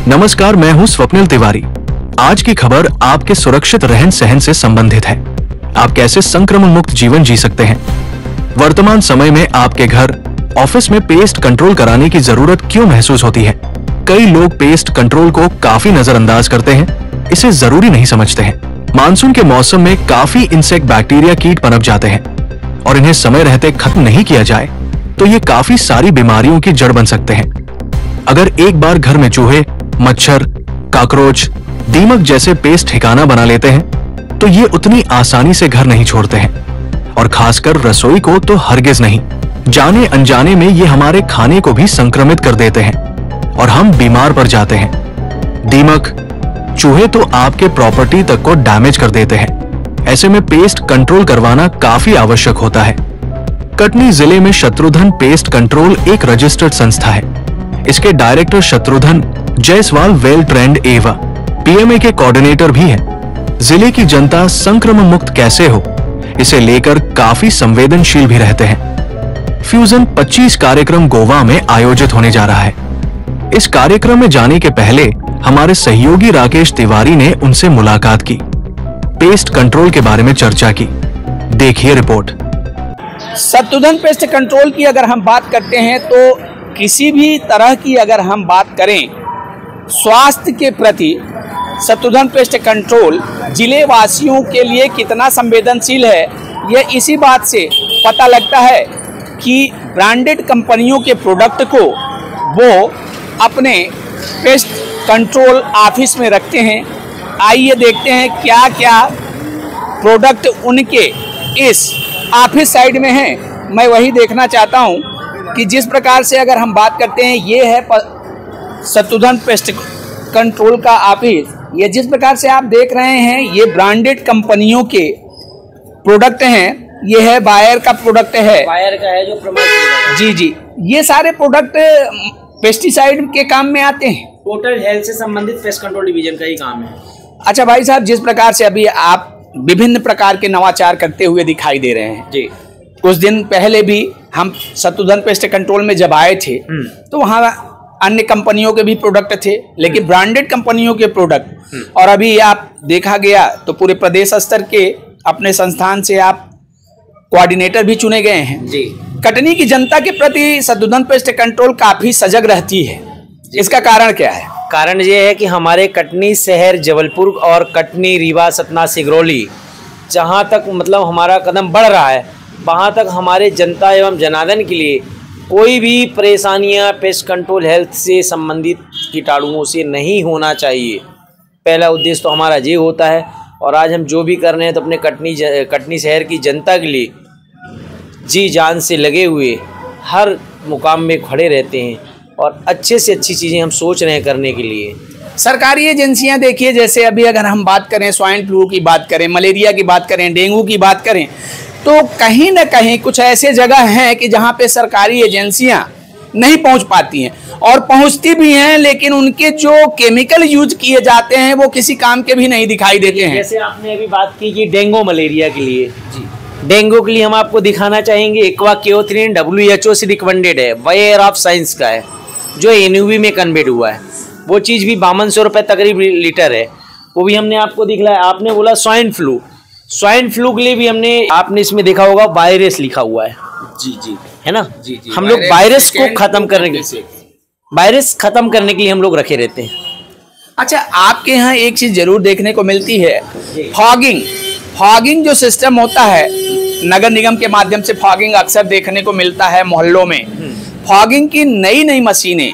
नमस्कार, मैं हूं स्वप्निल तिवारी। आज की खबर आपके सुरक्षित रहन सहन से संबंधित है। आप कैसे संक्रमण मुक्त जीवन जी सकते हैं। वर्तमान समय में आपके घर, ऑफिस में पेस्ट कंट्रोल कराने की जरूरत क्यों महसूस होती है? कई लोग पेस्ट कंट्रोल को काफी नजरअंदाज करते हैं, इसे जरूरी नहीं समझते हैं। मानसून के मौसम में काफी इंसेक्ट, बैक्टीरिया, कीट पनप जाते हैं और इन्हें समय रहते खत्म नहीं किया जाए तो ये काफी सारी बीमारियों की जड़ बन सकते हैं। अगर एक बार घर में चूहे, मच्छर, काकरोच, दीमक जैसे पेस्ट ठिकाना बना लेते हैं तो ये उतनी आसानी से घर नहीं छोड़ते हैं और खासकर रसोई को तो हरगिज नहीं। जाने अनजाने में ये हमारे खाने को भी संक्रमित कर देते हैं और हम बीमार पड़ जाते हैं। दीमक, चूहे तो आपके प्रॉपर्टी तक को डैमेज कर देते हैं। ऐसे में पेस्ट कंट्रोल करवाना काफी आवश्यक होता है। कटनी जिले में शत्रुधन पेस्ट कंट्रोल एक रजिस्टर्ड संस्था है। इसके director Shatrughan Jaiswal well trained एवं पीएमए के कोऑर्डिनेटर भी हैं। जिले की जनता संक्रमण मुक्त कैसे हो, इसे लेकर काफी संवेदनशील भी रहते हैं। फ्यूजन 25 कार्यक्रम गोवा में आयोजित होने जा रहा है। इस कार्यक्रम में जाने के पहले हमारे सहयोगी राकेश तिवारी ने उनसे मुलाकात की, पेस्ट कंट्रोल के बारे में चर्चा की। देखिए रिपोर्ट। शत्रुधन पेस्ट कंट्रोल की अगर हम बात करते हैं तो किसी भी तरह की अगर हम बात करें स्वास्थ्य के प्रति शत्रुधन पेस्ट कंट्रोल जिले वासियों के लिए कितना संवेदनशील है, यह इसी बात से पता लगता है कि ब्रांडेड कंपनियों के प्रोडक्ट को वो अपने पेस्ट कंट्रोल ऑफिस में रखते हैं। आइए देखते हैं क्या क्या प्रोडक्ट उनके इस ऑफिस साइड में हैं। मैं वही देखना चाहता हूं कि जिस प्रकार से अगर हम बात करते हैं, ये है शत्रुधन पेस्ट कंट्रोल का ऑफिस। ये जिस प्रकार से आप देख रहे हैं, ये ब्रांडेड कंपनियों के प्रोडक्ट हैं। ये है बायर का प्रोडक्ट है, बायर का है जो प्रमाण। जी, ये सारे प्रोडक्ट पेस्टिसाइड के काम में आते हैं। टोटल हेल्थ से संबंधित पेस्ट कंट्रोल डिवीजन का ही काम है। अच्छा भाई साहब, जिस प्रकार से अभी आप विभिन्न प्रकार के नवाचार करते हुए दिखाई दे रहे हैं जी, कुछ दिन पहले भी हम शत्रुधन पेस्ट कंट्रोल में जब आए थे तो वहाँ अन्य कंपनियों के भी प्रोडक्ट थे, लेकिन ब्रांडेड कंपनियों के प्रोडक्ट। और अभी आप देखा गया तो पूरे प्रदेश स्तर के अपने संस्थान से आप कोऑर्डिनेटर भी चुने गए हैं जी। कटनी की जनता के प्रति शत्रुधन पेस्ट कंट्रोल काफी सजग रहती है, इसका कारण क्या है? कारण ये है कि हमारे कटनी शहर, जबलपुर और कटनी, रीवा, सतना, सिगरौली, जहाँ तक मतलब हमारा कदम बढ़ रहा है, वहाँ तक हमारे जनता एवं जनार्दन के लिए कोई भी परेशानियाँ पेस्ट कंट्रोल हेल्थ से संबंधित कीटाणुओं से नहीं होना चाहिए। पहला उद्देश्य तो हमारा ये होता है। और आज हम जो भी कर रहे हैं तो अपने कटनी शहर की जनता के लिए जी जान से लगे हुए हर मुकाम में खड़े रहते हैं और अच्छे से अच्छी चीज़ें हम सोच रहे हैं करने के लिए। सरकारी एजेंसियां देखिए, जैसे अभी अगर हम बात करें स्वाइन फ्लू की बात करें, मलेरिया की बात करें, डेंगू की बात करें, तो कहीं ना कहीं कुछ ऐसे जगह हैं कि जहां पे सरकारी एजेंसियां नहीं पहुंच पाती हैं, और पहुंचती भी हैं लेकिन उनके जो केमिकल यूज किए जाते हैं वो किसी काम के भी नहीं दिखाई देते हैं। जैसे आपने अभी बात की कि डेंगू मलेरिया के लिए जी, डेंगू के लिए हम आपको दिखाना चाहेंगे एक्वाक्योथ्रिन WHO से रिकमेंडेड है, वायर ऑफ साइंस का है, जो NUV में कन्वर्ट हुआ है। वो चीज़ भी 5200 रुपये तकरीब लीटर है, वो भी हमने आपको दिखलाया। आपने बोला स्वाइन फ्लू के लिए भी हमने, आपने इसमें देखा होगा वायरस लिखा हुआ है जी, है ना जी। हम लोग वायरस को खत्म करने के लिए हम लोग रखे रहते हैं। अच्छा, आपके यहाँ एक चीज जरूर देखने को मिलती है, फॉगिंग जो सिस्टम होता है, नगर निगम के माध्यम से फॉगिंग अक्सर देखने को मिलता है मोहल्लों में। फॉगिंग की नई मशीनें,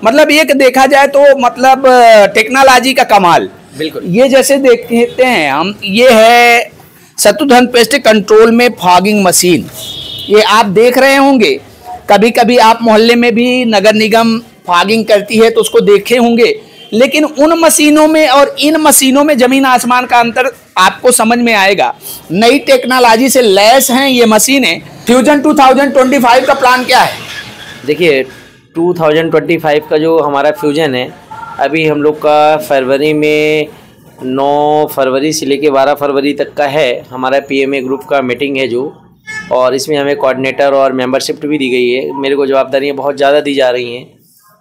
मतलब एक देखा जाए तो मतलब टेक्नोलॉजी का कमाल। बिल्कुल। ये जैसे देखते हैं हम, ये है शत्रुधन पेस्ट कंट्रोल में फॉगिंग मशीन। ये आप देख रहे होंगे, कभी कभी आप मोहल्ले में भी नगर निगम फॉगिंग करती है तो उसको देखे होंगे, लेकिन उन मशीनों में और इन मशीनों में जमीन आसमान का अंतर आपको समझ में आएगा। नई टेक्नोलॉजी से लैस हैं ये मशीनें। फ्यूजन 2025 का प्लान क्या है? देखिए, 2025 का जो हमारा फ्यूजन है, अभी हम लोग का फरवरी में 9 फरवरी से लेके 12 फरवरी तक का है। हमारा PMA ग्रुप का मीटिंग है जो, और इसमें हमें कोऑर्डिनेटर और मेंबरशिप भी दी गई है। मेरे को जवाबदारियाँ बहुत ज़्यादा दी जा रही हैं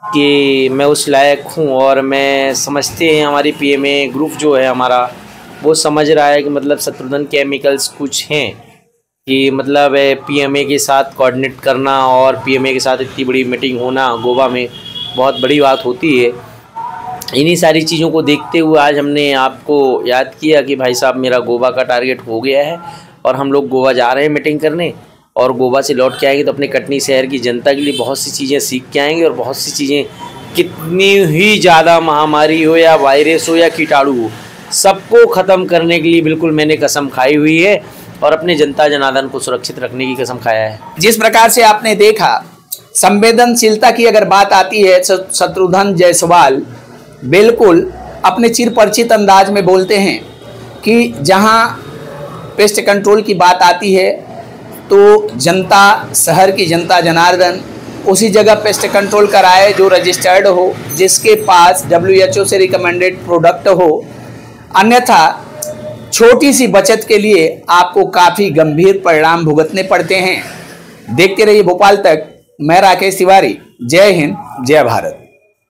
कि मैं उस लायक हूँ, और मैं समझते हैं हमारी पीएमए ग्रुप जो है हमारा, वो समझ रहा है कि मतलब शत्रुघ्न केमिकल्स कुछ हैं कि मतलब पीएमए के साथ कोऑर्डिनेट करना और पीएमए के साथ इतनी बड़ी मीटिंग होना गोवा में बहुत बड़ी बात होती है। इन्हीं सारी चीज़ों को देखते हुए आज हमने आपको याद किया कि भाई साहब मेरा गोवा का टारगेट हो गया है और हम लोग गोवा जा रहे हैं मीटिंग करने, और गोवा से लौट के आएंगे तो अपने कटनी शहर की जनता के लिए बहुत सी चीज़ें सीख के आएंगे, और बहुत सी चीज़ें कितनी ही ज़्यादा महामारी हो या वायरस हो या कीटाणु हो, सबको ख़त्म करने के लिए बिल्कुल मैंने कसम खाई हुई है और अपने जनता जनार्दन को सुरक्षित रखने की कसम खाया है। जिस प्रकार से आपने देखा, संवेदनशीलता की अगर बात आती है, शत्रुघ्न जायसवाल बिल्कुल अपने चिरपरिचित अंदाज में बोलते हैं कि जहां पेस्ट कंट्रोल की बात आती है तो जनता, शहर की जनता जनार्दन उसी जगह पेस्ट कंट्रोल कराए जो रजिस्टर्ड हो, जिसके पास WHO से रिकमेंडेड प्रोडक्ट हो। अन्यथा छोटी सी बचत के लिए आपको काफ़ी गंभीर परिणाम भुगतने पड़ते हैं। देखते रहिए भोपाल तक। मैं राकेश तिवारी। जय हिंद, जय भारत।